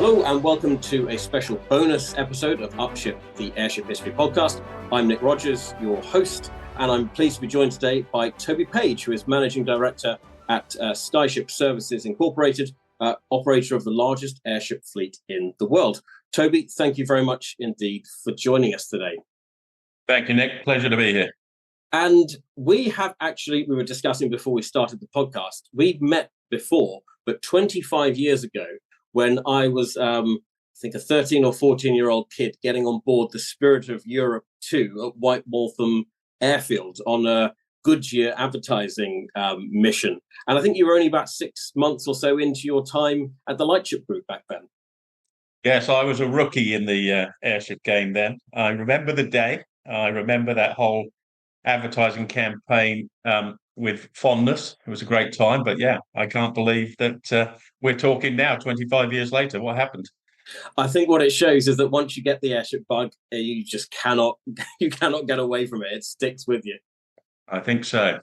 Hello and welcome to a special bonus episode of Upship, the Airship History Podcast. I'm Nick Rogers, your host, and I'm pleased to be joined today by Toby Page, who is Managing Director at Skyship Services Incorporated, operator of the largest airship fleet in the world. Toby, thank you very much indeed for joining us today. Thank you, Nick. Pleasure to be here. And we were discussing before we started the podcast, we've met before, but 25 years ago, when I was, I think, a 13 or 14-year-old kid getting on board the Spirit of Europe 2 at White Waltham Airfield on a Goodyear advertising mission. And I think you were only about 6 months or so into your time at the Lightship Group back then. Yes, I was a rookie in the airship game then. I remember the day. I remember that whole advertising campaign with fondness. It was a great time, but yeah, I can't believe that we're talking now, 25 years later. What happened? I think what it shows is that once you get the airship bug, you just cannot get away from it. It sticks with you. I think so.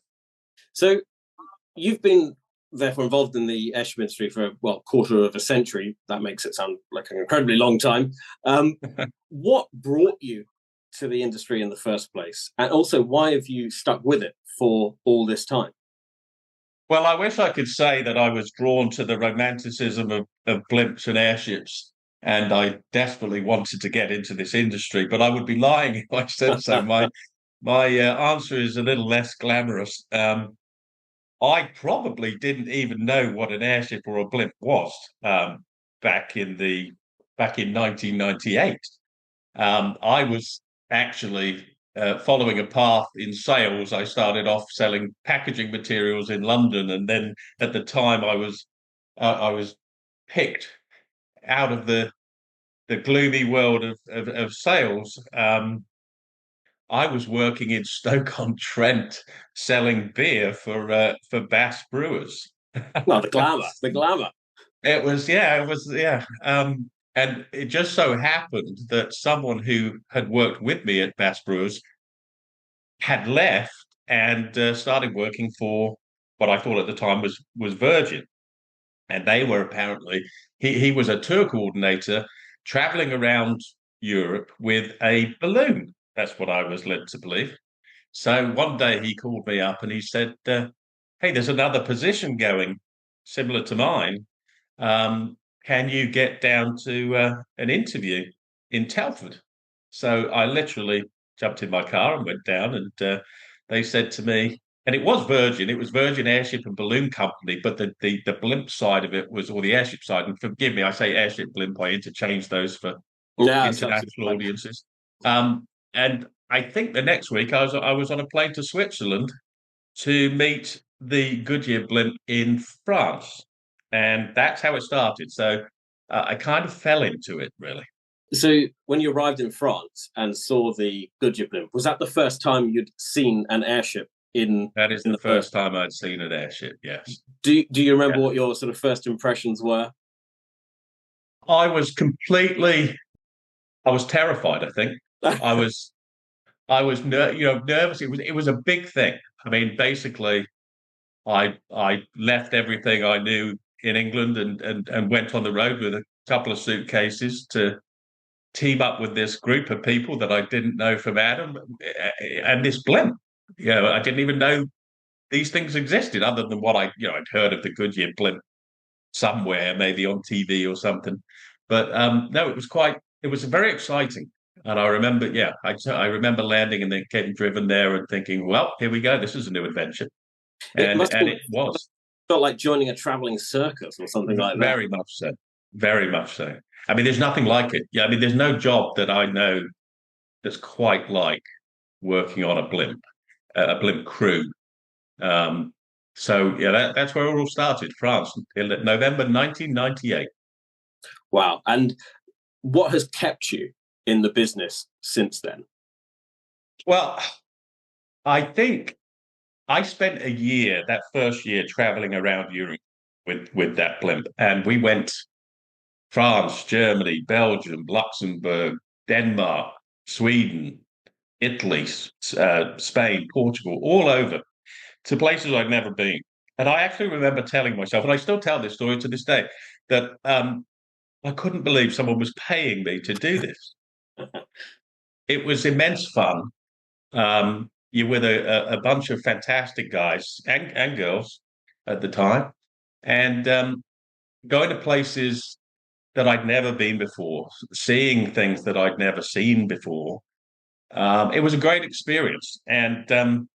So you've been therefore involved in the airship industry for, quarter of a century. That makes it sound like an incredibly long time. What brought you to the industry in the first place? And also, why have you stuck with it for all this time? Well, I wish I could say that I was drawn to the romanticism of blimps and airships, and I desperately wanted to get into this industry, but I would be lying if I said so. My answer is a little less glamorous. I probably didn't even know what an airship or a blimp was back in 1998. I was actually following a path in sales. I started off selling packaging materials in London, and then at the time I was picked out of the gloomy world of sales. I was working in Stoke-on-Trent selling beer for Bass Brewers. Well, the glamour. It was, yeah. And it just so happened that someone who had worked with me at Bass Brewers had left and started working for what I thought at the time was Virgin. And they were apparently, he was a tour coordinator traveling around Europe with a balloon. That's what I was led to believe. So one day he called me up and he said, hey, there's another position going similar to mine. Can you get down to an interview in Telford? So I literally jumped in my car and went down, and they said to me, and it was Virgin Airship and Balloon Company, but the blimp side of it was, or the airship side, and forgive me, I say airship blimp, I interchange those for international audiences. And I think the next week I was on a plane to Switzerland to meet the Goodyear blimp in France. And that's how it started. So I kind of fell into it, really. So when you arrived in France and saw the Goodyear blimp, was that the first time you'd seen an airship That is the first time I'd seen an airship, yes. Do you remember what your sort of first impressions were? I was terrified, I think. I was nervous. It was a big thing. I mean, basically, I left everything I knew in England and went on the road with a couple of suitcases to team up with this group of people that I didn't know from Adam and this blimp. I didn't even know these things existed other than what I'd heard of the Goodyear blimp somewhere, maybe on TV or something. But no, it was very exciting. And I remember, I remember landing and then getting driven there and thinking, well, here we go. This is a new adventure. And it was. Felt like joining a traveling circus or something like that. Very much so. Very much so. I mean, there's nothing like it. Yeah, I mean, there's no job that I know that's quite like working on a blimp crew. So, yeah, that's where it all started, France, in November 1998. Wow. And what has kept you in the business since then? Well, I think I spent that first year, traveling around Europe with that blimp. And we went France, Germany, Belgium, Luxembourg, Denmark, Sweden, Italy, Spain, Portugal, all over to places I'd never been. And I actually remember telling myself, and I still tell this story to this day, that I couldn't believe someone was paying me to do this. It was immense fun. You're with a bunch of fantastic guys and girls at the time, and going to places that I'd never been before, seeing things that I'd never seen before. It was a great experience, and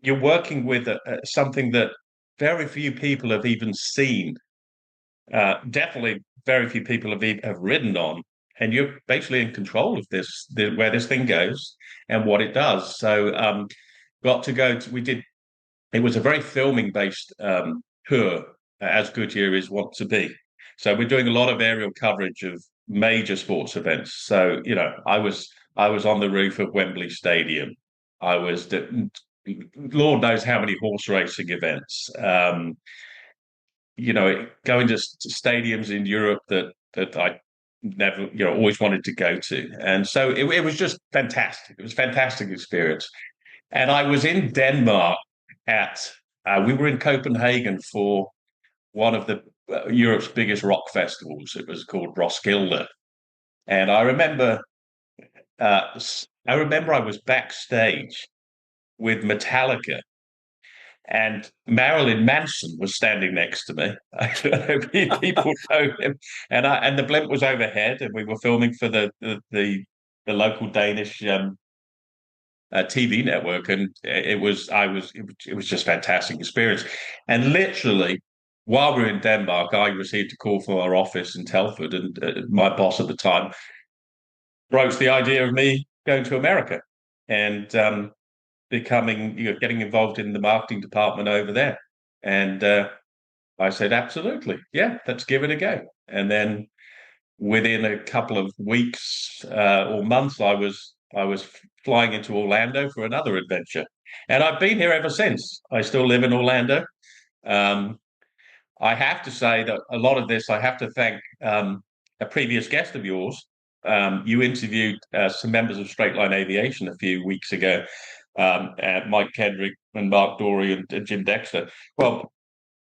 you're working with something that very few people have even seen. Definitely, very few people have ridden on, and you're basically in control of where this thing goes and what it does. So, got to go. We did. It was a very filming based tour, as Goodyear is wont to be. So we're doing a lot of aerial coverage of major sports events. So I was on the roof of Wembley Stadium. I was Lord knows how many horse racing events. Going to stadiums in Europe that I never, always wanted to go to. And so it was just fantastic. It was a fantastic experience. And I was in Denmark we were in Copenhagen for one of the Europe's biggest rock festivals. It was called Roskilde. And I remember I was backstage with Metallica, and Marilyn Manson was standing next to me. People know him, and the blimp was overhead, and we were filming for the local Danish TV network, and it was just fantastic experience. And literally, while we were in Denmark, I received a call from our office in Telford, and my boss at the time broached the idea of me going to America and getting involved in the marketing department over there. And I said, absolutely, yeah, let's give it a go. And then within a couple of weeks or months, I was flying into Orlando for another adventure, and I've been here ever since. I still live in Orlando. Um, I have to say that a lot of this I have to thank a previous guest of yours. You interviewed some members of Straight Line Aviation a few weeks ago, Mike Kendrick and Mark Dory and Jim Dexter. Well,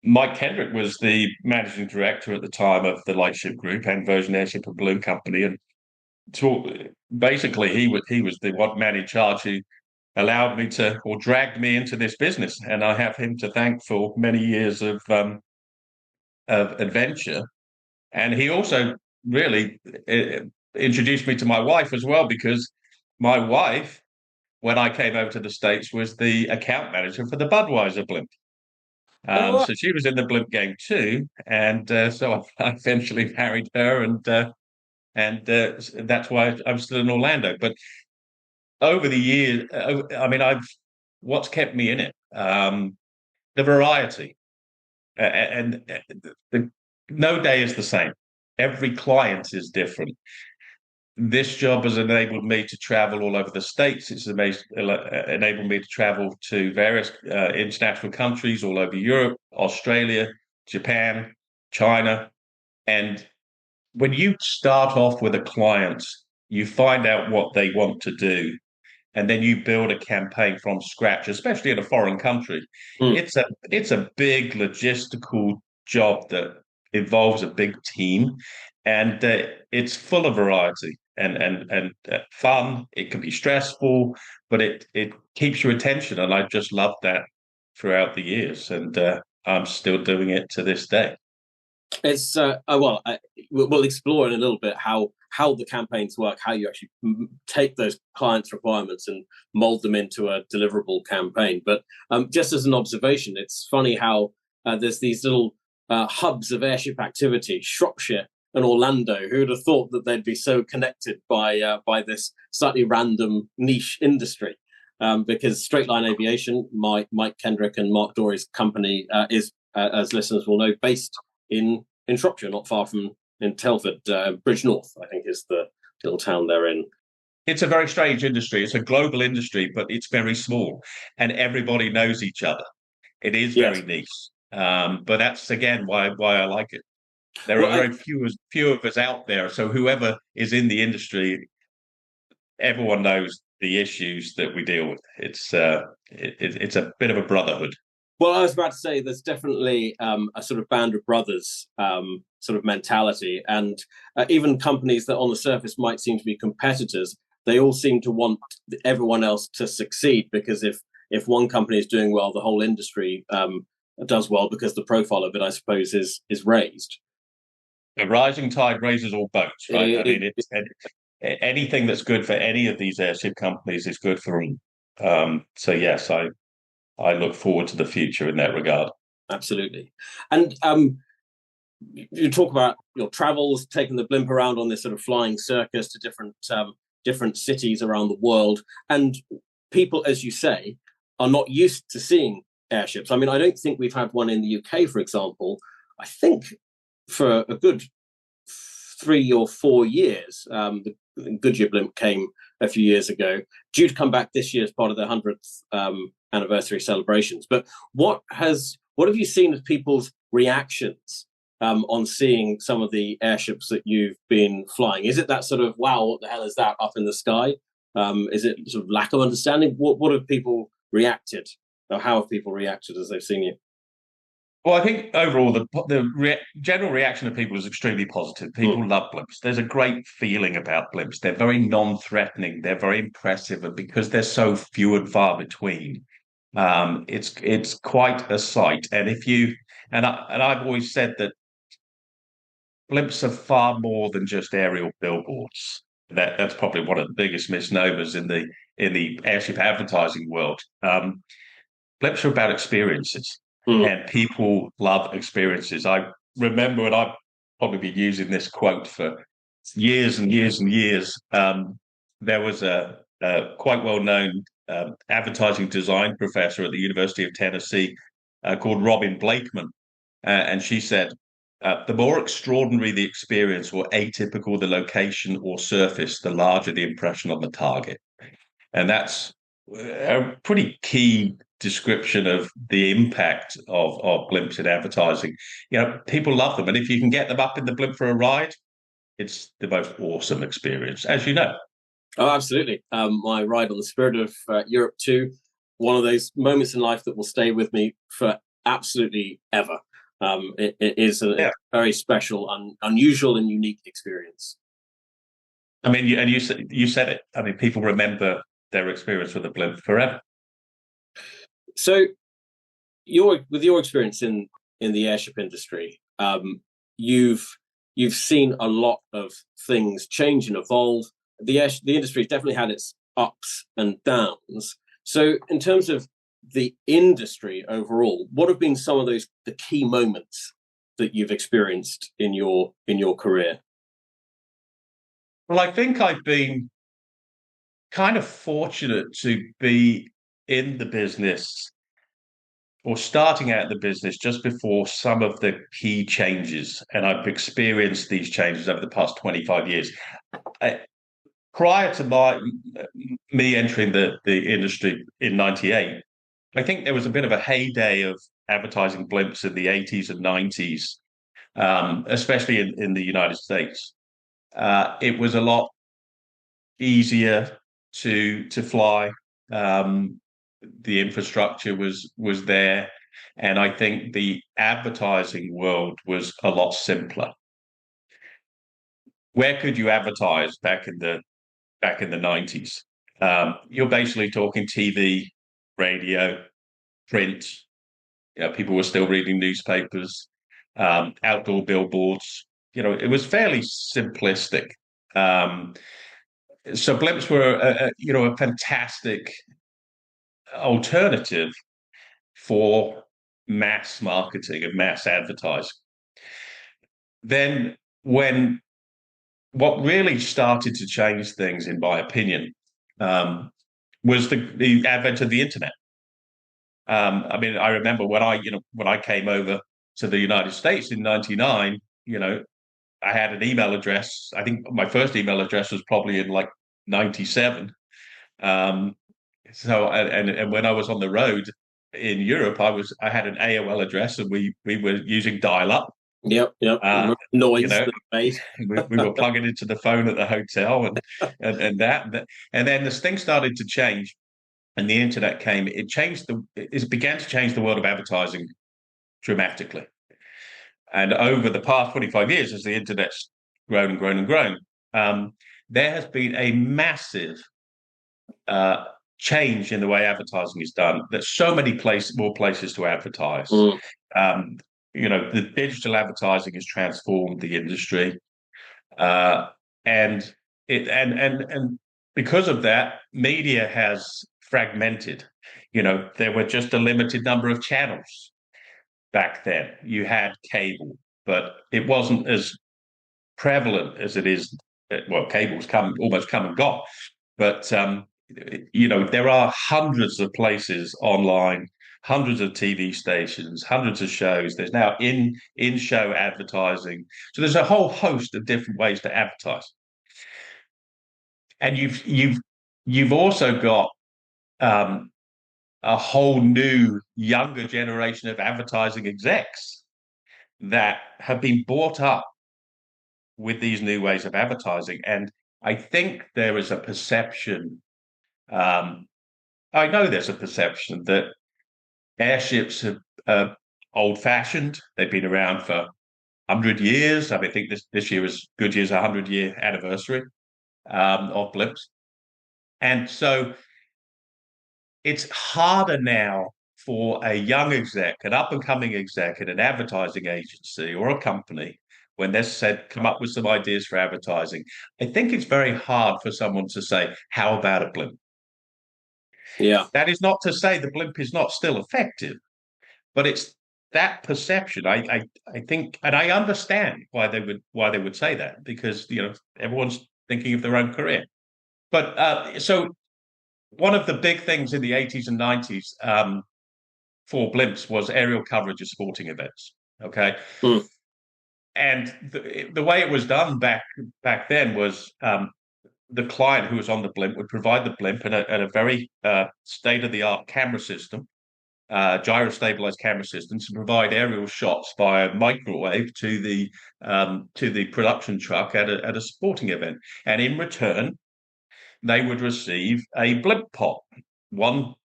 Mike Kendrick was the managing director at the time of the Lightship Group and Virgin Airship and Balloon Company, and basically he was the one man in charge who allowed me to or dragged me into this business, and I have him to thank for many years of adventure. And he also really introduced me to my wife as well, because my wife, when I came over to the States, was the account manager for the Budweiser blimp. So she was in the blimp game too, and so I eventually married her, and that's why I'm still in Orlando. But over the years, I mean, what's kept me in it, the variety, and no day is the same. Every client is different. This job has enabled me to travel all over the States. It's enabled me to travel to various international countries all over Europe, Australia, Japan, China. And when you start off with a client, you find out what they want to do, and then you build a campaign from scratch, especially in a foreign country. Mm. It's a big logistical job that involves a big team, and it's full of variety and fun. It can be stressful, but it keeps your attention, and I just loved that throughout the years, and I'm still doing it to this day. It's we'll explore in a little bit how the campaigns work, how you actually take those clients' requirements and mold them into a deliverable campaign. But just as an observation, it's funny how there's these little hubs of airship activity, Shropshire and Orlando. Who would have thought that they'd be so connected by this slightly random niche industry? Because Straight Line Aviation, Mike Kendrick and Mark Dory's company, is, as listeners will know, based in Shropshire, not far from in Telford. Bridge North, I think, is the little town they're in. It's a very strange industry. It's a global industry, but it's very small, and everybody knows each other. It is very niche, but that's again why I like it. There are very few of us out there, so whoever is in the industry, everyone knows the issues that we deal with. It's a bit of a brotherhood. Well, I was about to say there's definitely a sort of band of brothers, sort of mentality. And even companies that on the surface might seem to be competitors, they all seem to want everyone else to succeed, because if one company is doing well, the whole industry does well, because the profile of it, I suppose, is raised. A rising tide raises all boats, right? I mean, anything that's good for any of these airship companies is good for them. So yes, I look forward to the future in that regard. Absolutely. And you talk about your travels, taking the blimp around on this sort of flying circus to different cities around the world. And people, as you say, are not used to seeing airships. I mean, I don't think we've had one in the UK, for example. I think for a good 3 or 4 years. The Goodyear blimp came a few years ago, due to come back this year as part of the 100th anniversary celebrations. But what have you seen as people's reactions on seeing some of the airships that you've been flying? Is it that sort of, wow, what the hell is that up in the sky? Is it sort of lack of understanding? What have people reacted, or how have people reacted as they've seen you? Well, I think overall the general reaction of people is extremely positive. People love blimps. There's a great feeling about blimps. They're very non-threatening. They're very impressive, and because they're so few and far between, it's quite a sight. And I've always said that blimps are far more than just aerial billboards. That's probably one of the biggest misnomers in the airship advertising world. Blimps are about experiences. And people love experiences. I remember, and I've probably been using this quote for years and years and years. There was a quite well-known advertising design professor at the University of Tennessee called Robin Blakeman. And she said, the more extraordinary the experience or atypical the location or surface, the larger the impression on the target. And that's a pretty key description of the impact of blimps in advertising. People love them, and if you can get them up in the blimp for a ride, it's the most awesome experience, as you know. Oh, absolutely. My ride on the Spirit of Europe 2, one of those moments in life that will stay with me for absolutely ever. It is a very special, unusual and unique experience. I mean, and you said it. I mean, people remember their experience with the blimp forever. So, with your experience in the airship industry, you've seen a lot of things change and evolve. The industry has definitely had its ups and downs. So, in terms of the industry overall, what have been some of the key moments that you've experienced in your career? Well, I think I've been kind of fortunate to be in the business, or starting out the business, just before some of the key changes. And I've experienced these changes over the past 25 years. Prior to me entering the industry in 98, I think there was a bit of a heyday of advertising blimps in the 80s and 90s, especially in the United States. It was a lot easier to fly. The infrastructure was there, and I think the advertising world was a lot simpler. Where could you advertise back in the 90s? You're basically talking TV, radio, print. People were still reading newspapers, outdoor billboards. It was fairly simplistic. So blimps were a fantastic alternative for mass marketing and mass advertising. Then what really started to change things, in my opinion, was the advent of the internet. I mean, I remember when I came over to the United States in '99, I had an email address. I think my first email address was probably in like '97. So and when I was on the road in Europe, I had an AOL address, and we were using dial-up. Yep. Noise that made. we were plugging into the phone at the hotel, and then this thing started to change, and the internet came. It began to change the world of advertising dramatically. And over the past 25 years, as the internet's grown and grown and grown, there has been a massive change in the way advertising is done. There's so many more places to advertise. Um, the digital advertising has transformed the industry, and because of that, media has fragmented. There were just a limited number of channels back then. You had cable, but it wasn't as prevalent as it is. Well, cable's almost come and gone, but there are hundreds of places online, hundreds of TV stations, hundreds of shows. There's now in-show advertising. So there's a whole host of different ways to advertise. And you've also got a whole new younger generation of advertising execs that have been brought up with these new ways of advertising. And I think there is a perception, I know there's a perception that airships are old-fashioned. They've been around for 100 years. I think this year is Goodyear's 100-year anniversary of blimps. And so it's harder now for a young exec, an up-and-coming exec at an advertising agency or a company, when they're said, come up with some ideas for advertising. I think it's very hard for someone to say, how about a blimp? Yeah. That is not to say the blimp is not still effective, but it's that perception. I think, and I understand why they would say that, because everyone's thinking of their own career. But so one of the big things in the 80s and 90s for blimps was aerial coverage of sporting events. Okay. And the way it was done back then was the client who was on the blimp would provide the blimp and a very state-of-the-art camera system, gyro-stabilized camera system, to provide aerial shots via microwave to the production truck at a sporting event. And in return, they would receive a blimp pop,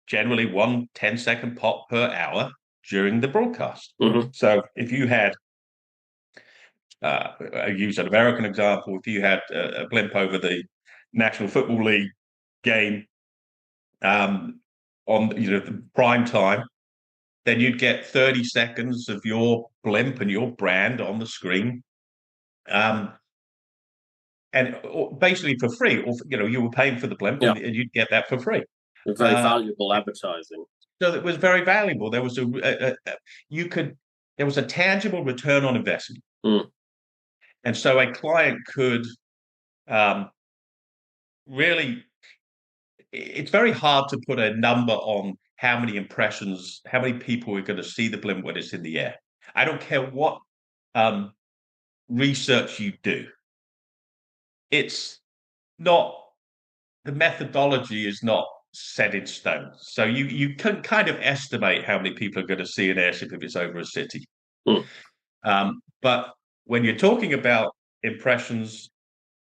generally one 10-second pop per hour during the broadcast. So if you had, I use an American example, if you had a blimp over the National Football League game on the prime time, then you'd get 30 seconds of your blimp and your brand on the screen, and basically for free. Or you were paying for the blimp, and you'd get that for free. Very valuable advertising. So it was very valuable. There was there was a tangible return on investment, and so a client could really. It's very hard to put a number on how many impressions, how many people are going to see the blimp when it's in the air. I don't care what research you do. It's not, the methodology is not set in stone. So you can kind of estimate how many people are going to see an airship if it's over a city. But when you're talking about impressions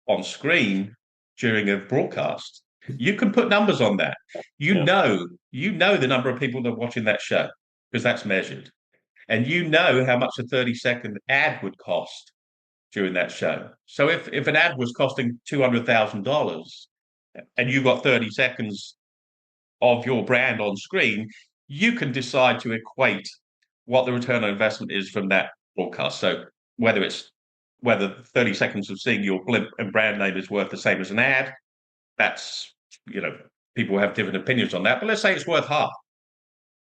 on screen during a broadcast, you can put numbers on that. You know the number of people that are watching that show, because that's measured. And you know how much a 30-second ad would cost during that show. So if an ad was costing $200,000 and you got 30 seconds of your brand on screen, you can decide to equate what the return on investment is from that broadcast. So whether 30 seconds of seeing your blimp and brand name is worth the same as an ad, that's, people have different opinions on that, but let's say it's worth half.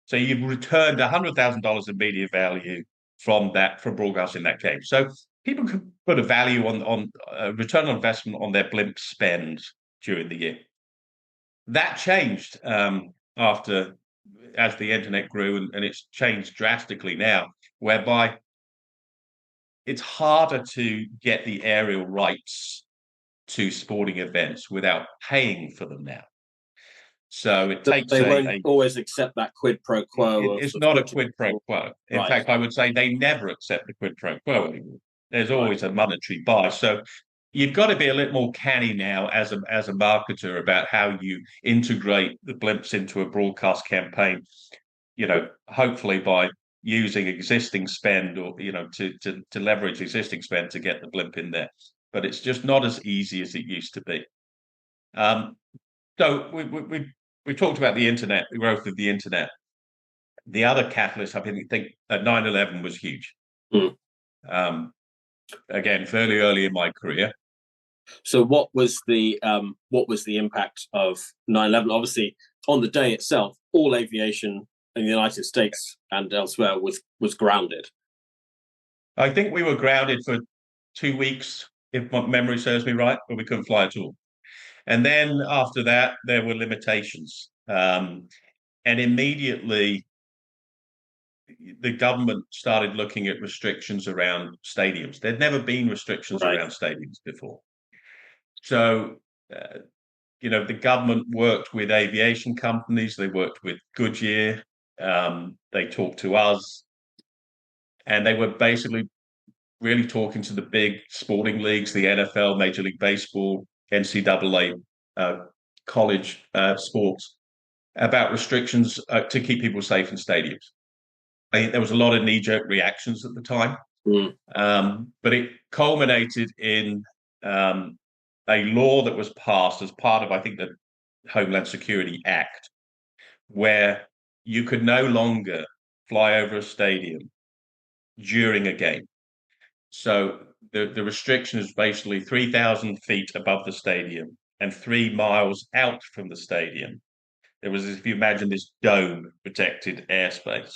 So you've returned $100,000 in media value from broadcasting that game. So people can put a value on return on investment on their blimp spend during the year. That changed as the internet grew, and it's changed drastically now, whereby it's harder to get the aerial rights to sporting events without paying for them now. So it takes they won't always accept that quid pro quo. It's not a quid pro quo. In fact, I would say they never accept the quid pro quo anymore. There's always a monetary buy. So you've got to be a little more canny now as a marketer about how you integrate the blimps into a broadcast campaign. Hopefully by using existing spend, or to leverage existing spend to get the blimp in there. But it's just not as easy as it used to be. So we talked about the internet, the growth of the internet. The other catalyst, I think 9/11 was huge. Mm. Again, fairly early in my career. So what was the impact of 9/11? Obviously, on the day itself, all aviation in the United States and elsewhere was grounded. I think we were grounded for 2 weeks, if my memory serves me right, but we couldn't fly at all. And then after that, there were limitations. And immediately, the government started looking at restrictions around stadiums. There'd never been restrictions around stadiums before. So, the government worked with aviation companies. They worked with Goodyear. They talked to us. And they were basically really talking to the big sporting leagues, the NFL, Major League Baseball, NCAA, college sports, about restrictions to keep people safe in stadiums. I think there was a lot of knee-jerk reactions at the time, but it culminated in a law that was passed as part of, I think, the Homeland Security Act, where you could no longer fly over a stadium during a game. So the restriction is basically 3,000 feet above the stadium and 3 miles out from the stadium. There was, if you imagine, this dome protected airspace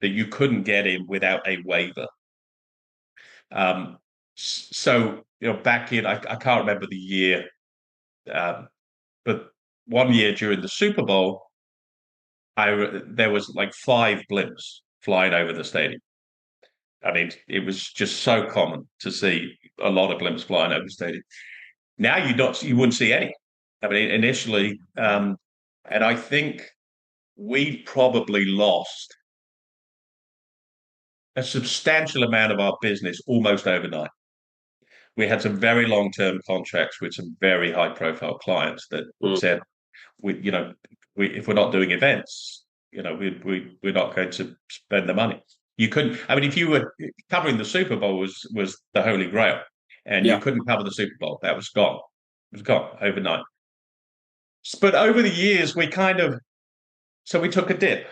that you couldn't get in without a waiver. So, back in, I can't remember the year, but one year during the Super Bowl, there was like 5 blimps flying over the stadium. I mean, it was just so common to see a lot of blimps flying over the stadium. Now you wouldn't see any. I mean, initially, and I think we probably lost a substantial amount of our business almost overnight. We had some very long-term contracts with some very high-profile clients that said, if we're not doing events, we're not going to spend the money. You couldn't. I mean, if you were covering the Super Bowl was the holy grail, and you couldn't cover the Super Bowl. That was gone. It was gone overnight. But over the years, we took a dip.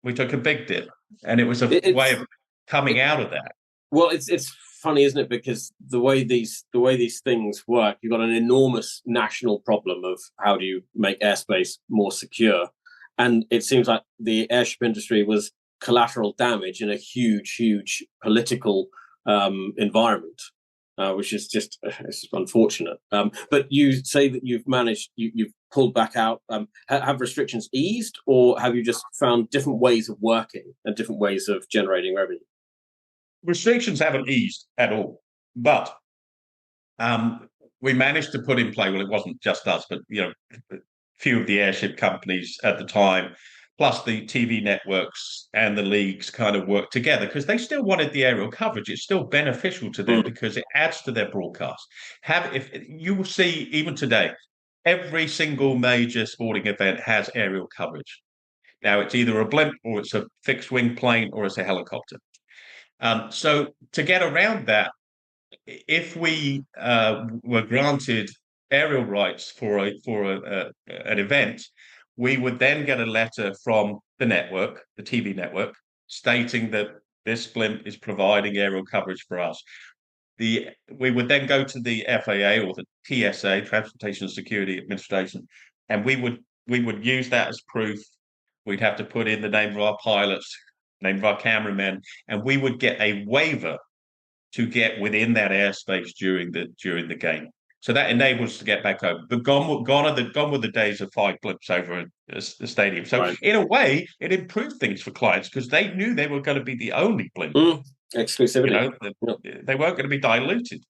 We took a big dip, and it was a way of coming out of that. Well, it's funny, isn't it? Because the way these things work, you've got an enormous national problem of how do you make airspace more secure, and it seems like the airship industry was collateral damage in a huge political environment, which is just it's unfortunate. But you say that you've pulled back out. Have restrictions eased, or have you just found different ways of working and different ways of generating revenue? Restrictions haven't eased at all, but we managed to put in play. Well, it wasn't just us, but a few of the airship companies at the time, plus the TV networks and the leagues, kind of worked together because they still wanted the aerial coverage. It's still beneficial to them because it adds to their broadcast. If you will see even today, every single major sporting event has aerial coverage. Now it's either a blimp or it's a fixed wing plane or it's a helicopter. So to get around that, if we were granted aerial rights for an event, we would then get a letter from the network, the TV network, stating that this blimp is providing aerial coverage for us. We would then go to the FAA or the TSA, Transportation Security Administration, and we would use that as proof. We'd have to put in the name of our pilots, name of our cameramen, and we would get a waiver to get within that airspace during the game. So that enables us to get back over. But gone were the days of 5 blimps over the stadium. So in a way, it improved things for clients because they knew they were going to be the only blimp. Exclusivity. They weren't going to be diluted.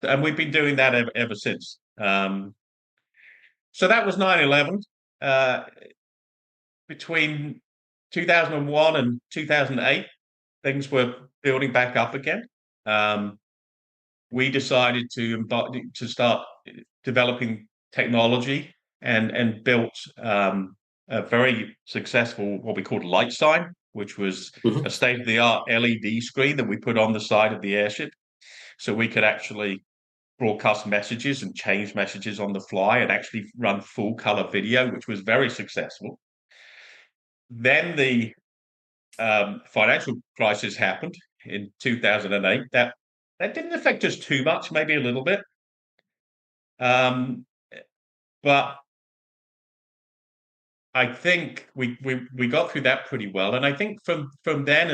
And we've been doing that ever since. So that was 9/11. Between 2001 and 2008, things were building back up again. We decided to start developing technology and built a very successful what we called light sign which was Mhm. a state-of-the-art LED screen that we put on the side of the airship, so we could actually broadcast messages and change messages on the fly and actually run full color video, which was very successful. Then the financial crisis happened in 2008. That didn't affect us too much, maybe a little bit, um, but I think we got through that pretty well. And I think from then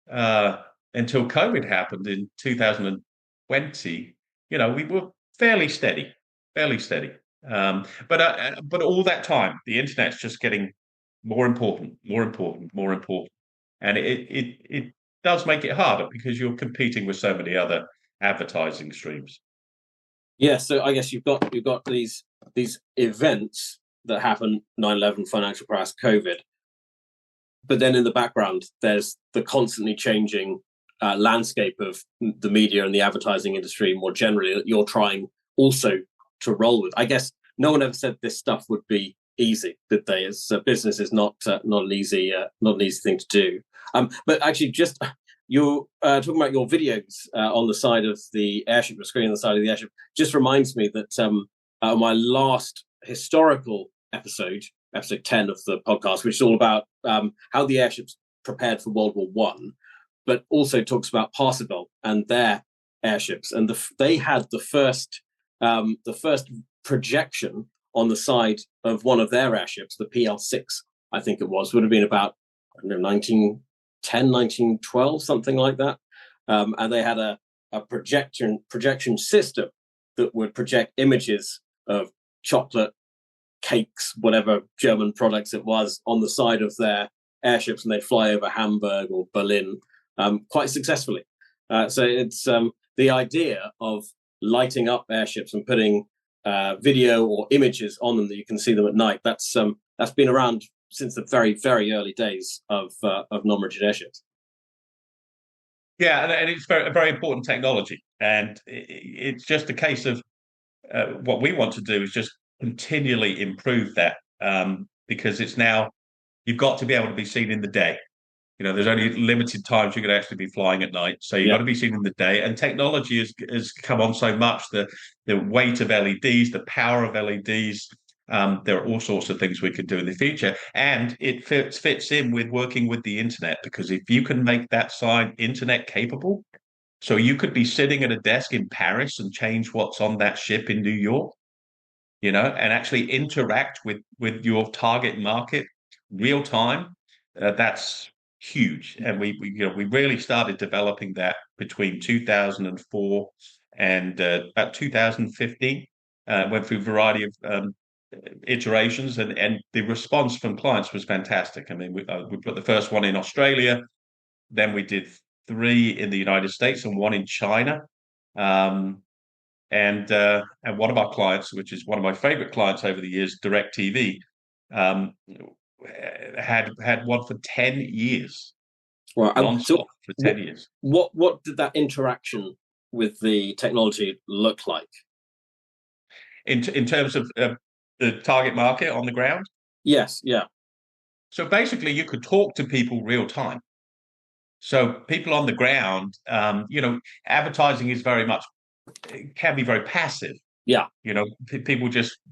uh, until COVID happened in 2020, we were fairly steady, fairly steady. But all that time, the internet's just getting more important, more important, more important, and it does make it harder because you're competing with so many other advertising streams. Yeah, so I guess you've got these events that happen: 9/11, financial crash, COVID. But then in the background, there's the constantly changing landscape of the media and the advertising industry more generally that you're trying also to roll with. I guess no one ever said this stuff would be easy, did they? As business is not an easy thing to do. But actually, just you're talking about your videos on the side of the airship, the screen on the side of the airship, just reminds me that my last historical episode 10 of the podcast, which is all about how the airships prepared for World War One, but also talks about Parsifal and their airships. And they had the first projection on the side of one of their airships, the PL6, I think it would have been about, I don't know, 1910, 1912, something like that. And they had a projection system that would project images of chocolate, cakes, whatever German products it was, on the side of their airships, and they'd fly over Hamburg or Berlin quite successfully. So it's the idea of lighting up airships and putting video or images on them that you can see them at night. That's been around since the very, very early days of non-rigid airships. Yeah, and it's a very important technology, and it's just a case of what we want to do is just continually improve that, because it's now you've got to be able to be seen in the day. There's only limited times you could actually be flying at night, so you've got to be seen in the day. And technology has come on so much, the weight of LEDs, the power of LEDs. There are all sorts of things we could do in the future, and it fits in with working with the internet, because if you can make that sign internet capable, so you could be sitting at a desk in Paris and change what's on that ship in New York, and actually interact with your target market real time. That's huge, and we really started developing that between 2004 and about 2015. Went through a variety of iterations, and the response from clients was fantastic. I mean, we put the first one in Australia, then we did 3 in the United States and 1 in China. And one of our clients, which is one of my favorite clients over the years, DirecTV, um, had one for 10 years, Well, non-stop for 10 years. What did that interaction with the technology look like? In terms of the target market on the ground? Yes, yeah. So basically, you could talk to people real time. So people on the ground, advertising is very much, it can be very passive. Yeah. People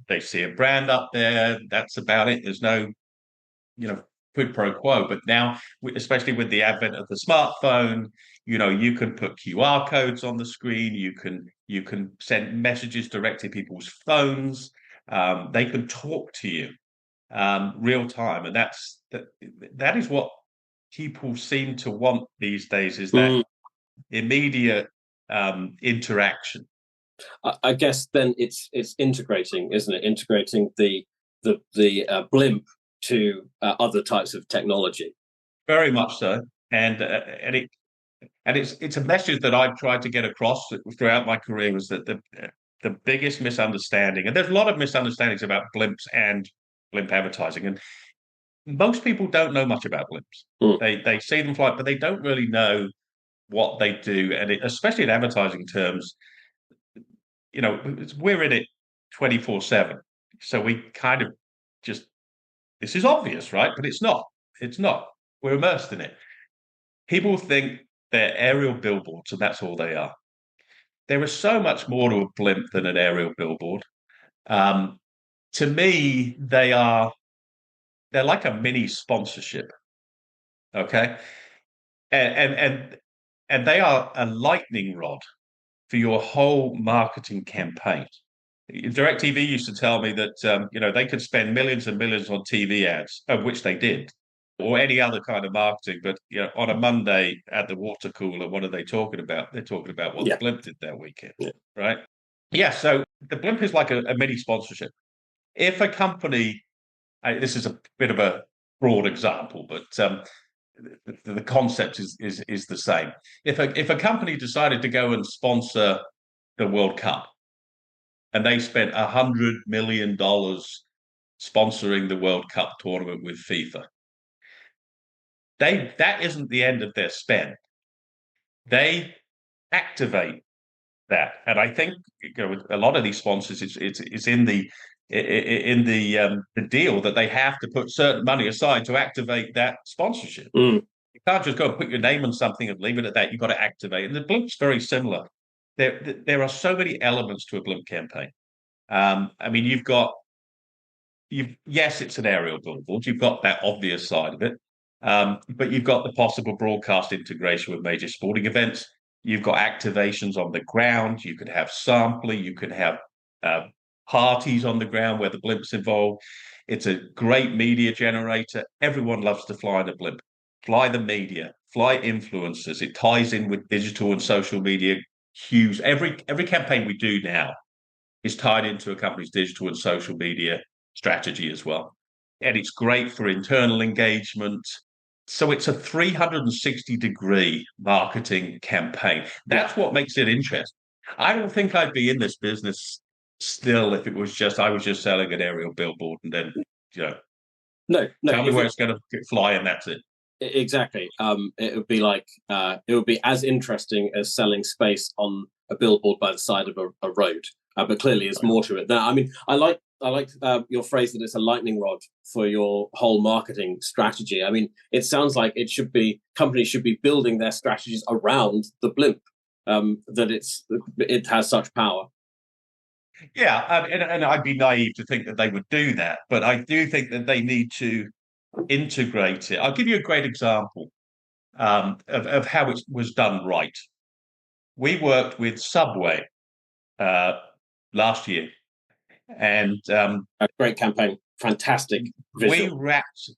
they see a brand up there. That's about it. There's no, quid pro quo. But now, especially with the advent of the smartphone, you can put QR codes on the screen. You can send messages direct to people's phones. They can talk to you real time, and that is what people seem to want these days, is that immediate interaction. I guess then it's integrating, isn't it? Integrating the blimp to other types of technology. Very much so, and it's a message that I've tried to get across throughout my career, is that the biggest misunderstanding, and there's a lot of misunderstandings about blimps and blimp advertising, and most people don't know much about blimps. They see them fly, but they don't really know what they do, and especially in advertising terms, we're in it 24/7. So we kind of just, this is obvious, right? But it's not. It's not. We're immersed in it. People think they're aerial billboards, and that's all they are. There is so much more to a blimp than an aerial billboard. Um, to me, they're like a mini sponsorship. Okay, and and and, and they are a lightning rod for your whole marketing campaign. DirecTV used to tell me that they could spend millions and millions on TV ads, of which they did, or any other kind of marketing. But on a Monday at the water cooler, what are they talking about? They're talking about what the Yeah. blimp did that weekend, Yeah. right? Yeah. So the blimp is like a mini sponsorship. If a company, this is a bit of a broad example, but the concept is the same. If a company decided to go and sponsor the World Cup, and they spent $100 million sponsoring the World Cup tournament with FIFA, that isn't the end of their spend. They activate that, and I think a lot of these sponsors, it's in the deal that they have to put certain money aside to activate that sponsorship. Mm. You can't just go and put your name on something and leave it at that. You've got to activate. And the blimp's very similar. There are so many elements to a blimp campaign. I mean, yes, it's an aerial billboard. You've got that obvious side of it. But you've got the possible broadcast integration with major sporting events. You've got activations on the ground. You could have sampling. You could have uh, parties on the ground where the blimp's involved. It's a great media generator. Everyone loves to fly in a blimp. Fly the media, fly influencers. It ties in with digital and social media cues. Every campaign we do now is tied into a company's digital and social media strategy as well. And it's great for internal engagement. So it's a 360-degree marketing campaign. That's what makes it interesting. I don't think I'd be in this business still if it was just I was just selling an aerial billboard and then No, tell me where it's going to fly and that's it. Exactly. It would be like it would be as interesting as selling space on a billboard by the side of a road. But clearly, there's more to it. Now, I mean, I like your phrase that it's a lightning rod for your whole marketing strategy. I mean, it sounds like companies should be building their strategies around the blimp. That it has such power. Yeah, and I'd be naive to think that they would do that, but I do think that they need to integrate it. I'll give you a great example of how it was done right. We worked with Subway last year, and A great campaign, fantastic visual.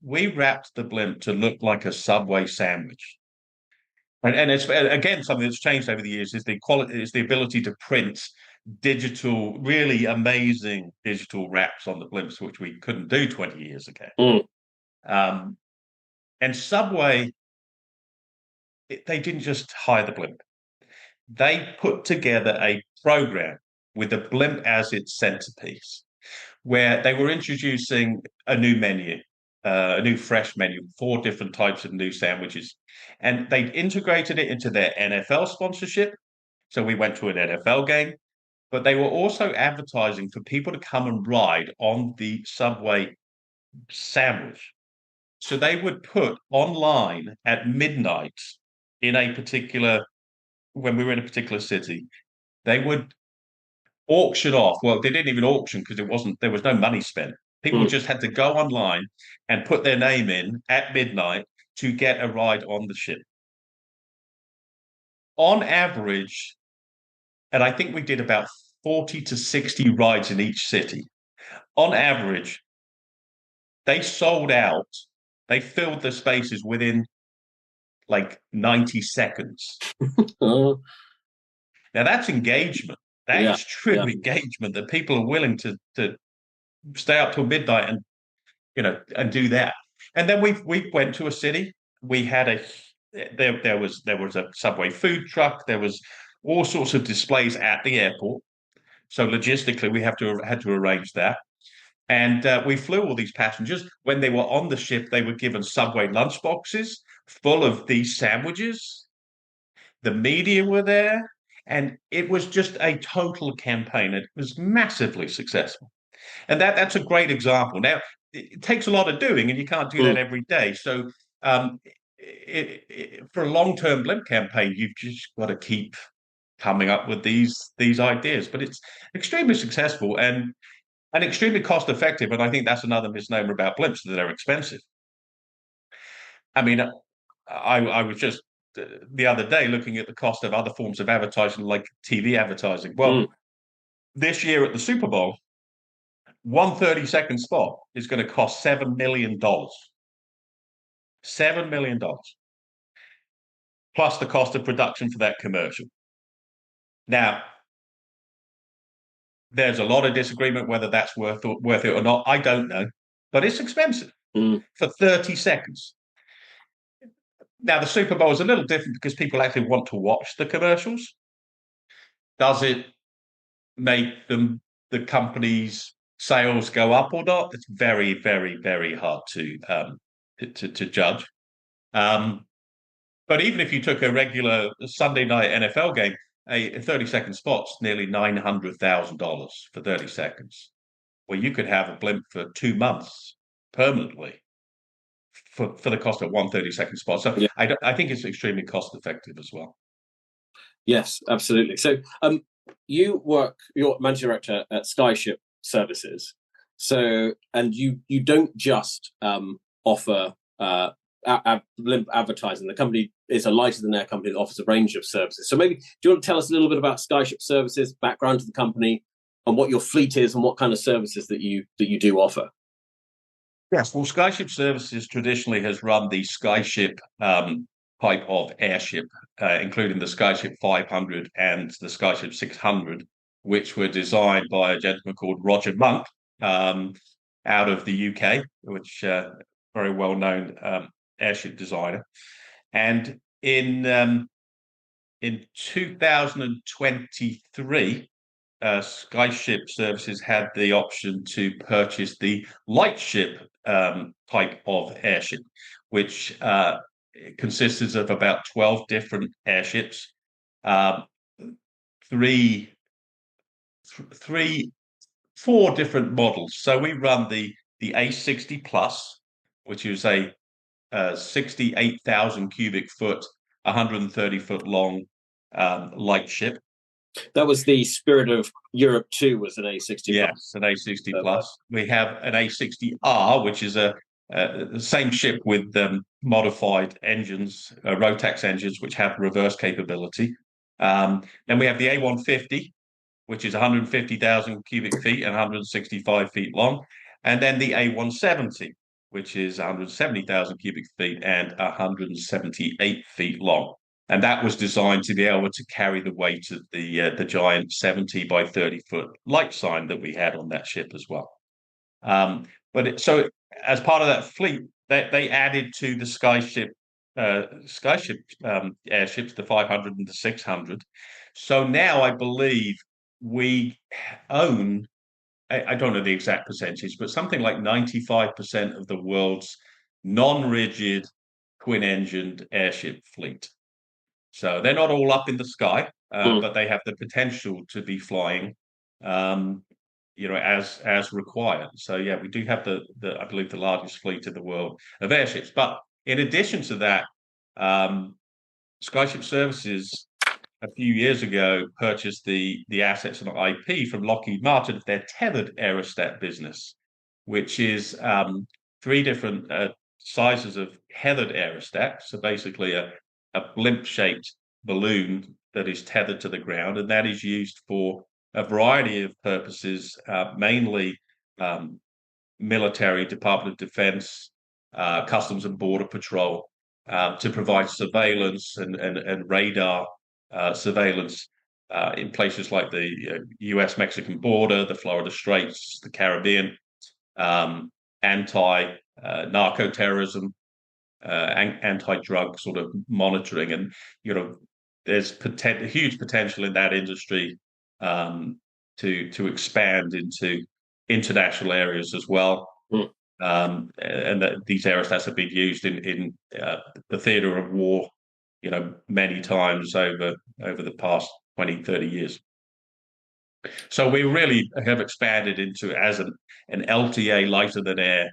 we wrapped the blimp to look like a Subway sandwich. And it's again something that's changed over the years is the quality, is the ability to print digital, really amazing digital wraps on the blimps, which we couldn't do 20 years ago. Mm. And Subway, they didn't just hire the blimp. They put together a program with the blimp as its centerpiece, where they were introducing a new menu, a new fresh menu, 4 different types of new sandwiches. And they integrated it into their NFL sponsorship. So we went to an NFL game, but they were also advertising for people to come and ride on the Subway sandwich. So they would put online at midnight in a particular, when we were in a particular city, they would auction off. Well, they didn't even auction because there was no money spent. People just had to go online and put their name in at midnight to get a ride on the ship. On average, and I think we did about 40 to 60 rides in each city. On average, they sold out, they filled the spaces within like 90 seconds. Uh, Now that's engagement. That yeah, is true engagement that people are willing to stay up till midnight and do that. And then we went to a city. We had there was a Subway food truck. There was all sorts of displays at the airport. So logistically, we had to arrange that. And we flew all these passengers. When they were on the ship, they were given Subway lunch boxes full of these sandwiches. The media were there, and it was just a total campaign. It was massively successful. And that's a great example. Now, it takes a lot of doing, and you can't do that every day. So for a long-term blimp campaign, you've just got to keep coming up with these ideas. But it's extremely successful and extremely cost effective. And I think that's another misnomer about blimps, that they're expensive. I mean, I was just the other day looking at the cost of other forms of advertising, like TV advertising. Well, this year at the Super Bowl, one 30-second spot is going to cost $7 million. $7 million. Plus the cost of production for that commercial. Now, there's a lot of disagreement whether that's worth it or not. I don't know, but it's expensive for 30 seconds. Now, the Super Bowl is a little different because people actually want to watch the commercials. Does it make the company's sales go up or not? It's very, very, very hard to judge. But even if you took a regular Sunday night NFL game, a 30-second spot's nearly $900,000 for 30 seconds. Well, you could have a blimp for 2 months permanently for the cost of one 30-second spot. So I think it's extremely cost effective as well. Yes, absolutely. So you're managing director at Skyship Services. So, and you don't just offer blimp advertising. The company is a lighter than air company that offers a range of services. So maybe, do you want to tell us a little bit about Skyship Services, background to the company, and what your fleet is, and what kind of services that you do offer? Yes, well, Skyship Services traditionally has run the Skyship type of airship, including the Skyship 500 and the Skyship 600, which were designed by a gentleman called Roger Monk out of the UK, which very well-known airship designer. And in 2023, Skyship Services had the option to purchase the lightship type of airship, which consists of about 12 different airships, four different models. So we run the A60 Plus, which is a 68,000 cubic foot, 130 foot long light ship. That was the Spirit of Europe 2, was an A60 Yes, an A60 Plus. We have an A60R, which is the same ship with modified engines, Rotax engines, which have reverse capability. Then we have the A150, which is 150,000 cubic feet and 165 feet long. And then the A170, which is 170,000 cubic feet and 178 feet long. And that was designed to be able to carry the weight of the giant 70 by 30 foot light sign that we had on that ship as well. So as part of that fleet, they added to the Skyship airships, the 500 and the 600. So now I believe we own, I don't know the exact percentage, but something like 95% of the world's non-rigid twin-engined airship fleet. So they're not all up in the sky, but they have the potential to be flying, as required. So yeah, we do have the I believe the largest fleet in the world of airships. But in addition to that, Skyship Services a few years ago purchased the assets and IP from Lockheed Martin of their tethered aerostat business, which is 3 different sizes of tethered aerostat. So basically a blimp-shaped balloon that is tethered to the ground, and that is used for a variety of purposes, mainly military, Department of Defense, Customs and Border Patrol, to provide surveillance and radar surveillance in places like the US-Mexican border, the Florida Straits, the Caribbean, anti-narco-terrorism, anti-drug sort of monitoring. And, there's huge potential in that industry to expand into international areas as well. And that these aerostats have been used in the theater of war, many times over the past 20, 30 years. So we really have expanded into, as an LTA lighter than air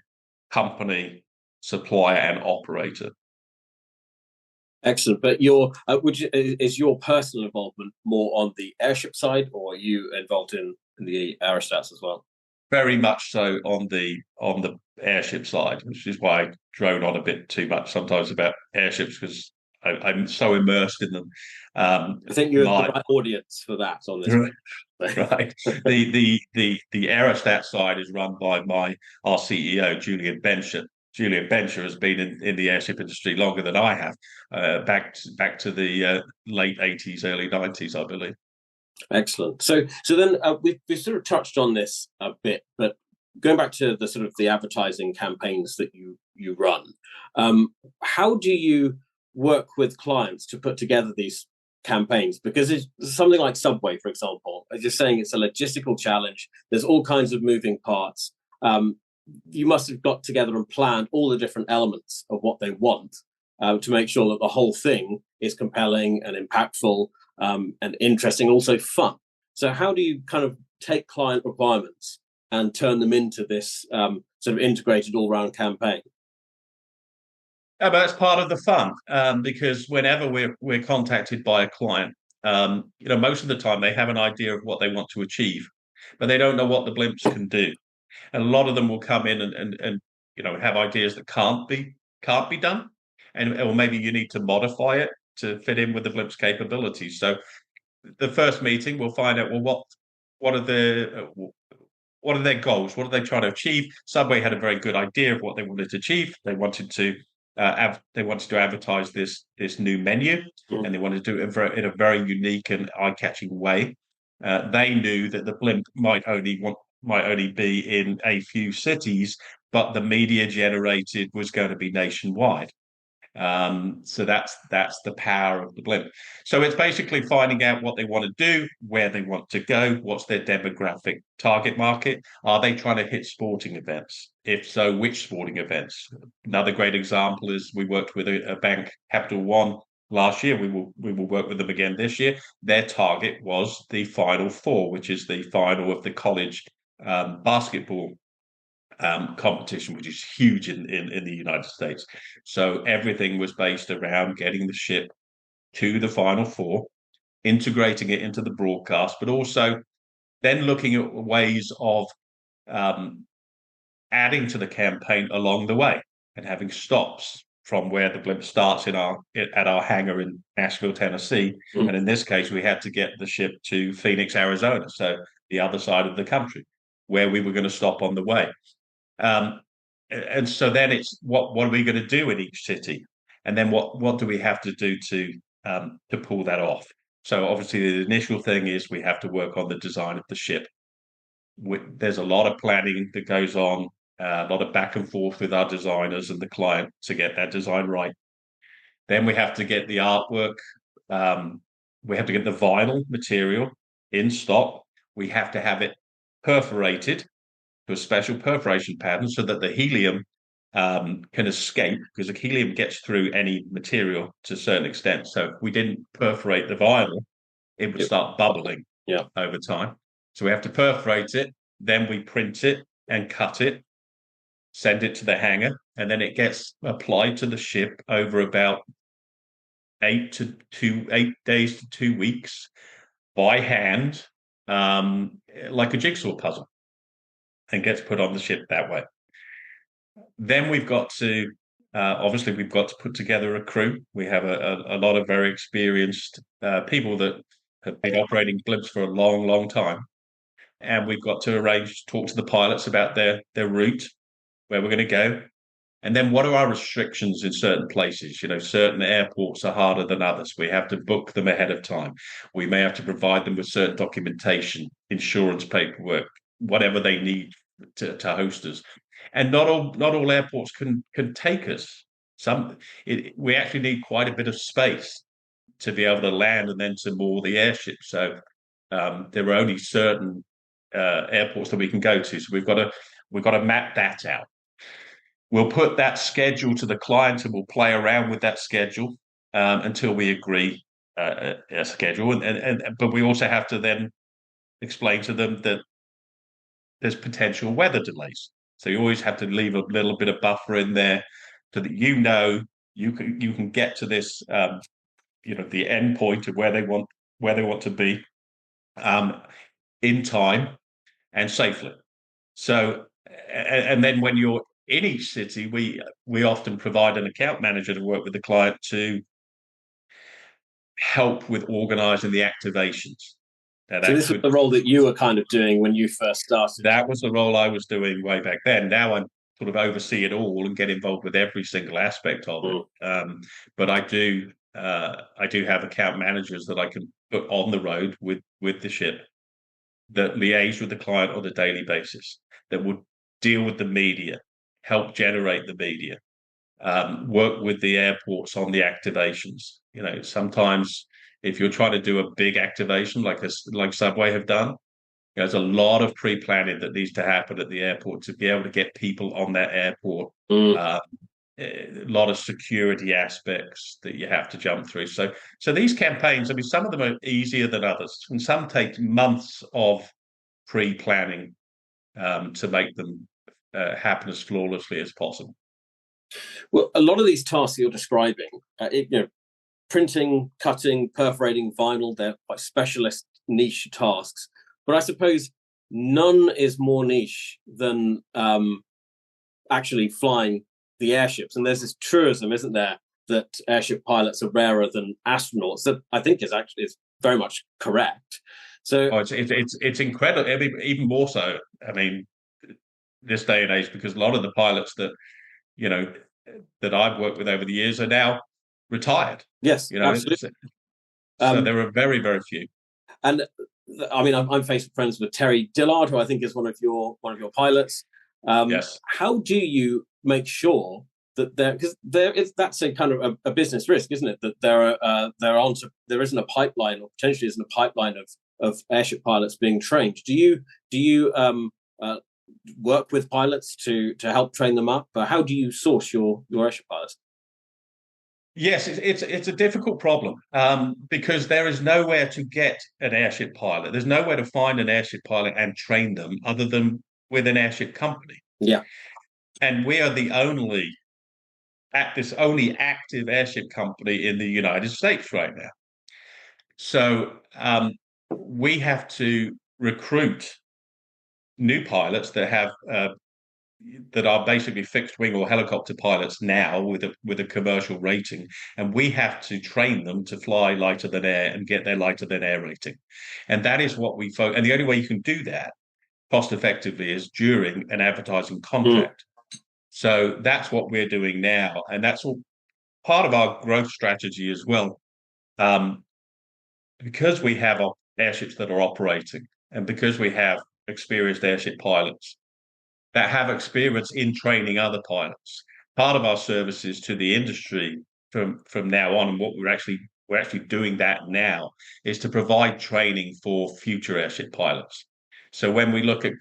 company, supplier, and operator. Excellent. But is your personal involvement more on the airship side, or are you involved in the aerostats as well? Very much so on the airship side, which is why I drone on a bit too much sometimes about airships, because I'm so immersed in them. I think you're the right audience for that on this. Right. The aerostat side is run by our CEO, Julian Bencher. Julian Bencher has been in the airship industry longer than I have, back to the late 80s, early 90s, I believe. Excellent. So then we sort of touched on this a bit, but going back to the sort of the advertising campaigns that you run, how do you work with clients to put together these campaigns? Because it's something like Subway, for example, as you're saying, it's a logistical challenge. There's all kinds of moving parts. You must have got together and planned all the different elements of what they want to make sure that the whole thing is compelling and impactful and interesting, also fun. So how do you kind of take client requirements and turn them into this sort of integrated all-round campaign? Yeah, but that's part of the fun, because whenever we're contacted by a client, most of the time they have an idea of what they want to achieve, but they don't know what the blimps can do. And a lot of them will come in and have ideas that can't be done, or maybe you need to modify it to fit in with the blimp's capabilities. So the first meeting, we'll find out, well, what are their goals? What are they trying to achieve? Subway had a very good idea of what they wanted to achieve. They wanted to advertise this new menu, and they wanted to do it in a very unique and eye-catching way. They knew that the blimp might only be in a few cities, but the media generated was going to be nationwide. So that's the power of the blimp. So it's basically finding out what they want to do, where they want to go, what's their demographic target market. Are they trying to hit sporting events? If so, which sporting events? Another great example is we worked with a bank, Capital One, last year. We will work with them again this year. Their target was the Final Four, which is the final of the college basketball competition, which is huge in the United States. So everything was based around getting the ship to the Final Four, integrating it into the broadcast, but also then looking at ways of adding to the campaign along the way and having stops from where the blimp starts at our hangar in Nashville, Tennessee. And in this case, we had to get the ship to Phoenix, Arizona, so the other side of the country, where we were going to stop on the way. And so then it's what are we going to do in each city, and then what do we have to do to pull that off? So obviously the initial thing is we have to work on the design of the ship. There's a lot of planning that goes on, a lot of back and forth with our designers and the client to get that design right. Then we have to get the artwork. We have to get the vinyl material in stock. We have to have it perforated to a special perforation pattern so that the helium can escape, because the helium gets through any material to a certain extent. So if we didn't perforate the vinyl, it would start bubbling over time. So we have to perforate it, then we print it and cut it, send it to the hangar, and then it gets applied to the ship over about 8 days to 2 weeks by hand, like a jigsaw puzzle, and gets put on the ship that way. Then we've got to obviously we've got to put together a crew. We have a lot of very experienced people that have been operating blimps for a long time, and we've got to talk to the pilots about their route, where we're going to go, and then what are our restrictions in certain places. Certain airports are harder than others. We have to book them ahead of time. We may have to provide them with certain documentation, insurance paperwork, whatever they need to host us. And not all airports can take us. We actually need quite a bit of space to be able to land and then to moor the airship. So there are only certain airports that we can go to. So we've got to map that out. We'll put that schedule to the client, and we'll play around with that schedule until we agree a schedule. But we also have to then explain to them that there's potential weather delays. So you always have to leave a little bit of buffer in there so that you can get to this the end point of where they want to be in time and safely. So, and then when you're in each city, we often provide an account manager to work with the client to help with organising the activations. Now, So this was the role that you were kind of doing when you first started. that was the role I was doing way back then. Now I sort of oversee it all and get involved with every single aspect of it. But I do have account managers that I can put on the road with the ship that liaise with the client on a daily basis, that would deal with the media, help generate the media, work with the airports on the activations. Sometimes if you're trying to do a big activation like Subway have done, there's a lot of pre-planning that needs to happen at the airport to be able to get people on that airport. A lot of security aspects that you have to jump through. So these campaigns, I mean, some of them are easier than others, and some take months of pre-planning to make them happen as flawlessly as possible. Well, a lot of these tasks you're describing, printing, cutting, perforating vinyl, they're quite specialist niche tasks. But I suppose none is more niche than actually flying the airships. And there's this truism, isn't there, that airship pilots are rarer than astronauts. That I think is very much correct. So it's incredible. I mean, even more so. I mean, this day and age, because a lot of the pilots that I've worked with over the years are now retired. Yes, absolutely. So there are very, very few. And I mean, I'm Facebook friends with Terry Dillard, who I think is one of your pilots. Yes. How do you make sure that that's a kind of a business risk, isn't it? That there isn't a pipeline, or potentially isn't a pipeline of airship pilots being trained. Do you work with pilots to help train them up? How do you source your airship pilots? Yes, it's a difficult problem because there is nowhere to get an airship pilot. There's nowhere to find an airship pilot and train them other than with an airship company. Yeah, and we are the only active airship company in the United States right now. So we have to recruit new pilots that are basically fixed wing or helicopter pilots now with a commercial rating, and we have to train them to fly lighter than air and get their lighter than air rating. And that is what we focus. And the only way you can do that cost effectively is during an advertising contract. So that's what we're doing now, and that's all part of our growth strategy as well. Because we have airships that are operating, and because we have experienced airship pilots that have experience in training other pilots, part of our services to the industry from now on, and what we're actually doing that now, is to provide training for future airship pilots. So when we look at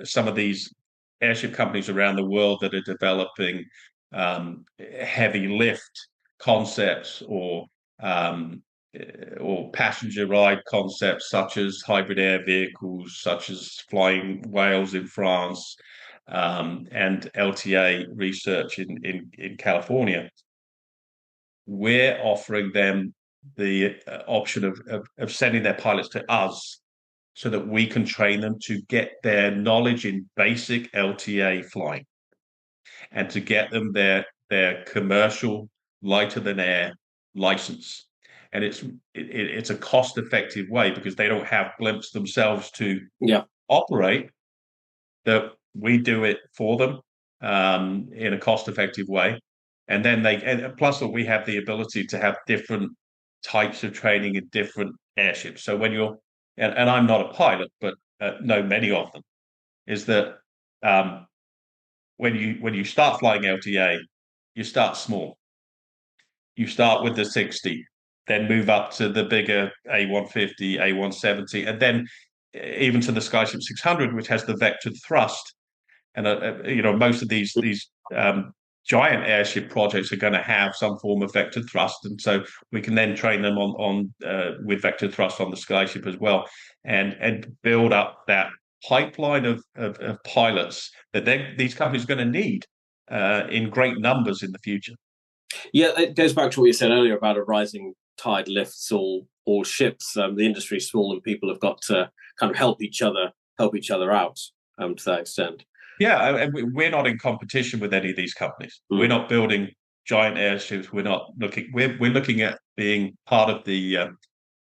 some of these airship companies around the world that are developing heavy lift concepts or passenger ride concepts, such as hybrid air vehicles, such as flying whales in France, and LTA research in California, we're offering them the option of sending their pilots to us so that we can train them to get their knowledge in basic LTA flying and to get them their commercial lighter than air license. And it's a cost-effective way because they don't have blimps themselves to operate. That we do it for them in a cost-effective way, and then plus we have the ability to have different types of training in different airships. So when you're and I'm not a pilot, but know many of them, is that when you start flying LTA, you start small. You start with the 60, then move up to the bigger A150, A170, and then even to the Skyship 600, which has the vectored thrust. And most of these giant airship projects are going to have some form of vectored thrust, and so we can then train them on with vectored thrust on the Skyship as well, and build up that pipeline of pilots that these companies are going to need in great numbers in the future. Yeah, it goes back to what you said earlier about a rising tide lifts all ships. The industry's small, and people have got to kind of help each other out to that extent. Yeah, and we're not in competition with any of these companies. We're not building giant airships. We're not looking. We're looking at being part of the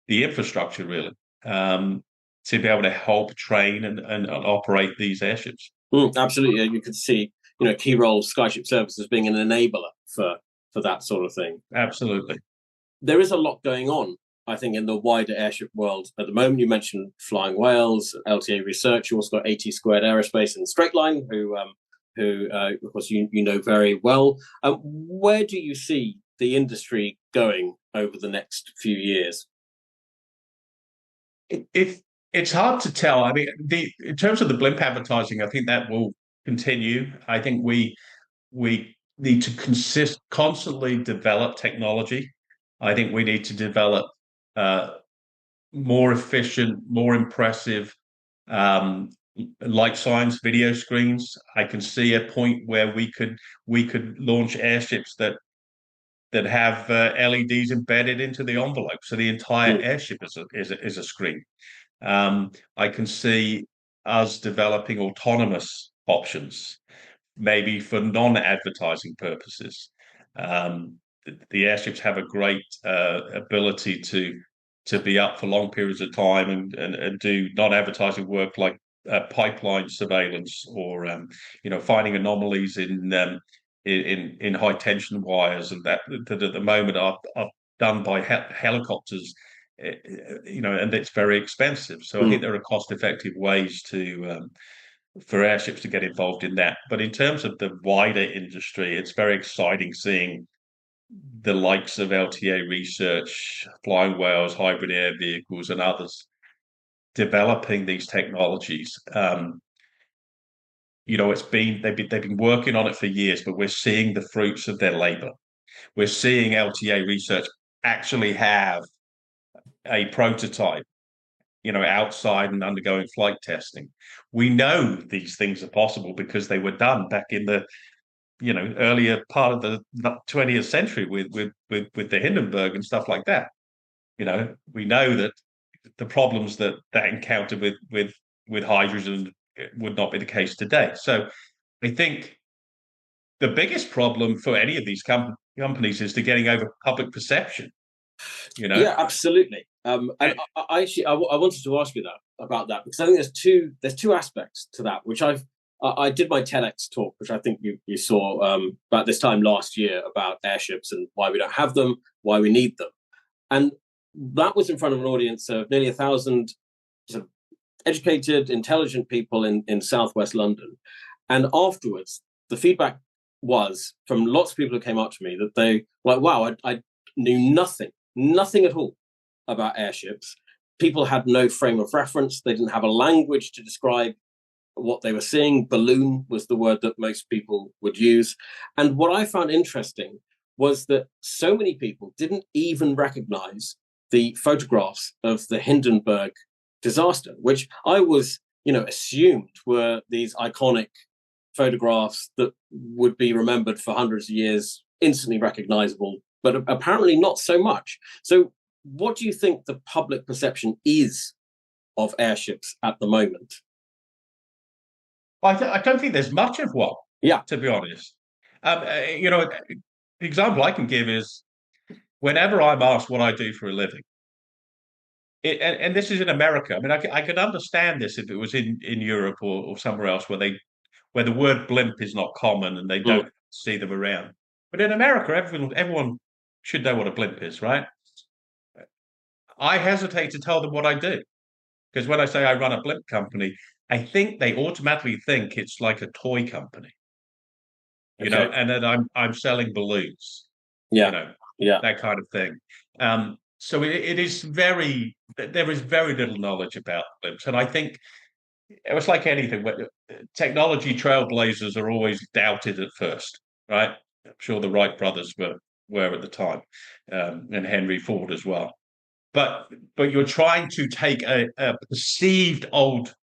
infrastructure, really, to be able to help train and operate these airships. Absolutely, you could see, key role Skyship Services being an enabler for that sort of thing. Absolutely. There is a lot going on, I think, in the wider airship world at the moment. You mentioned Flying Whales, LTA Research. You also got AT Squared Aerospace and Straightline, who of course you know very well. Where do you see the industry going over the next few years? It's hard to tell. I mean, in terms of the blimp advertising, I think that will continue. I think we need to constantly develop technology. I think we need to develop more efficient, more impressive light science video screens. I can see a point where we could launch airships that have LEDs embedded into the envelope, so the entire airship is a screen. I can see us developing autonomous options, maybe for non-advertising purposes. The airships have a great ability to be up for long periods of time and do non-advertising work like pipeline surveillance or finding anomalies in high tension wires, and that at the moment are done by helicopters. And it's very expensive. So I think there are cost-effective ways for airships to get involved in that. But in terms of the wider industry, it's very exciting seeing the likes of LTA Research, Flying Whales, Hybrid Air Vehicles, and others developing these technologies. They've been working on it for years, but we're seeing the fruits of their labor. We're seeing LTA Research actually have a prototype, outside and undergoing flight testing. We know these things are possible because they were done back in the earlier part of the 20th century with the Hindenburg and stuff like that. We know that the problems that encountered with hydrogen would not be the case today. So I think the biggest problem for any of these companies is getting over public perception. Yeah, absolutely. And I wanted to ask you about that because I think there's two aspects to that, which I did my TEDx talk, which I think you saw about this time last year, about airships and why we don't have them, why we need them, and that was in front of an audience of nearly 1,000 sort of educated, intelligent people in Southwest London. And afterwards, the feedback was from lots of people who came up to me that they were like, wow, I knew nothing at all about airships. People had no frame of reference. They didn't have a language to describe what they were seeing. Balloon was the word that most people would use. And what I found interesting was that so many people didn't even recognize the photographs of the Hindenburg disaster, which I was, assumed were these iconic photographs that would be remembered for hundreds of years, instantly recognizable, but apparently not so much. So what do you think the public perception is of airships at the moment? I don't think there's much of one, to be honest. The example I can give is whenever I'm asked what I do for a living, and this is in America. I mean, I could understand this if it was in Europe or somewhere else where the word blimp is not common and they don't see them around. But in America, everyone should know what a blimp is, right? I hesitate to tell them what I do because when I say I run a blimp company, I think they automatically think it's like a toy company, and that I'm selling balloons, that kind of thing. So there is very little knowledge about blimps, and I think it was like anything. Technology trailblazers are always doubted at first, right? I'm sure the Wright brothers were at the time, and Henry Ford as well. But you're trying to take a perceived old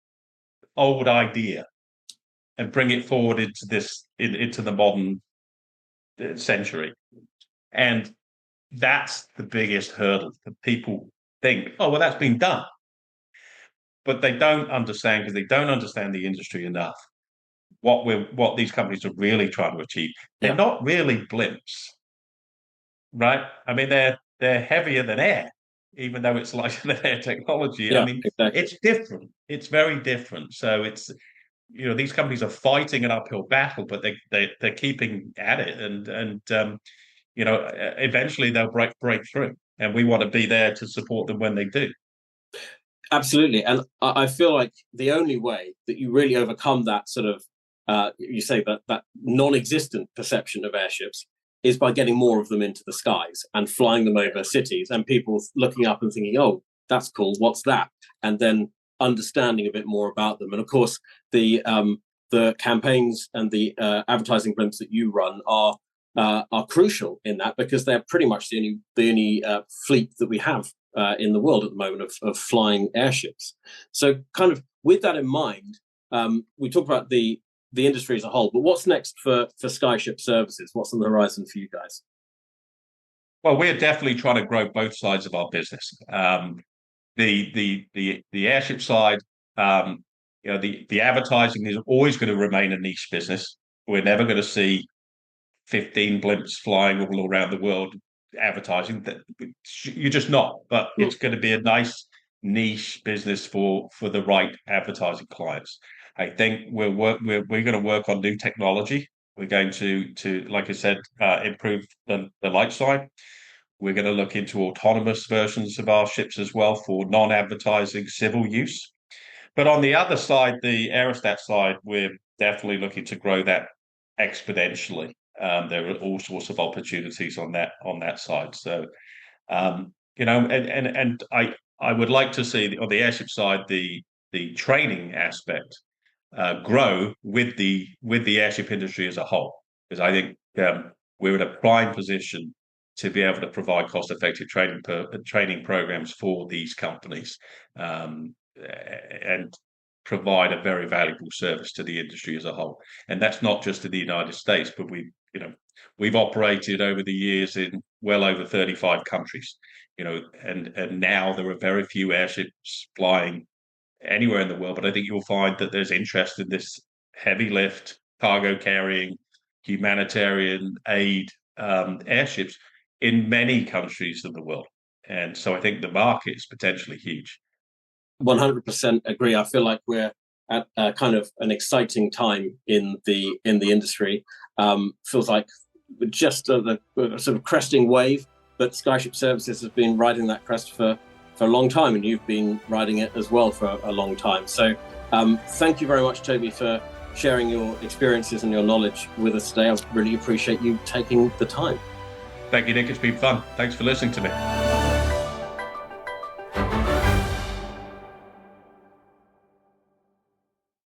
old idea and bring it forward into the modern century. And that's the biggest hurdle that people think, oh, well, that's been done. But they don't understand, because they don't understand the industry enough, what these companies are really trying to achieve. They're not really blimps, right? I mean, they're heavier than air, even though it's lighter than air technology. Yeah, I mean, exactly. it's different. It's very different. So it's, these companies are fighting an uphill battle, but they're keeping at it, and eventually they'll break through, and we want to be there to support them when they do. Absolutely. And I feel like the only way that you really overcome that sort of, you say that non-existent perception of airships is by getting more of them into the skies and flying them over cities, and people looking up and thinking, oh, that's cool, what's that? And then understanding a bit more about them. And of course, the campaigns and the advertising blimps that you run are crucial in that, because they're pretty much the only fleet that we have in the world at the moment of flying airships. So kind of with that in mind, we talk about the industry as a whole, but what's next for Skyship Services? What's on the horizon for you guys? Well, we're definitely trying to grow both sides of our business. The airship side, the advertising is always going to remain a niche business. We're never going to see 15 blimps flying all around the world advertising. That you're just not. But it's going to be a nice niche business for the right advertising clients. I think we're going to work on new technology. We're going to like I said, improve the light side. We're going to look into autonomous versions of our ships as well for non-advertising civil use. But on the other side, the aerostat side, we're definitely looking to grow that exponentially. There are all sorts of opportunities on that side. So, and I would like to see on the airship side the training aspect grow with the airship industry as a whole, because I think we're in a prime position to be able to provide cost-effective training programs for these companies, and provide a very valuable service to the industry as a whole. And that's not just in the United States, but we've operated over the years in well over 35 countries, and now there are very few airships flying anywhere in the world. But I think you'll find that there's interest in this heavy lift, cargo carrying, humanitarian aid airships in many countries of the world. And so I think the market is potentially huge. 100% agree. I feel like we're at kind of an exciting time in the industry. Feels like just the sort of cresting wave, but Skyship Services has been riding that crest for a long time, and you've been riding it as well for a long time. So thank you very much, Toby, for sharing your experiences and your knowledge with us today. I really appreciate you taking the time. Thank you, Nick. It's been fun. Thanks for listening to me.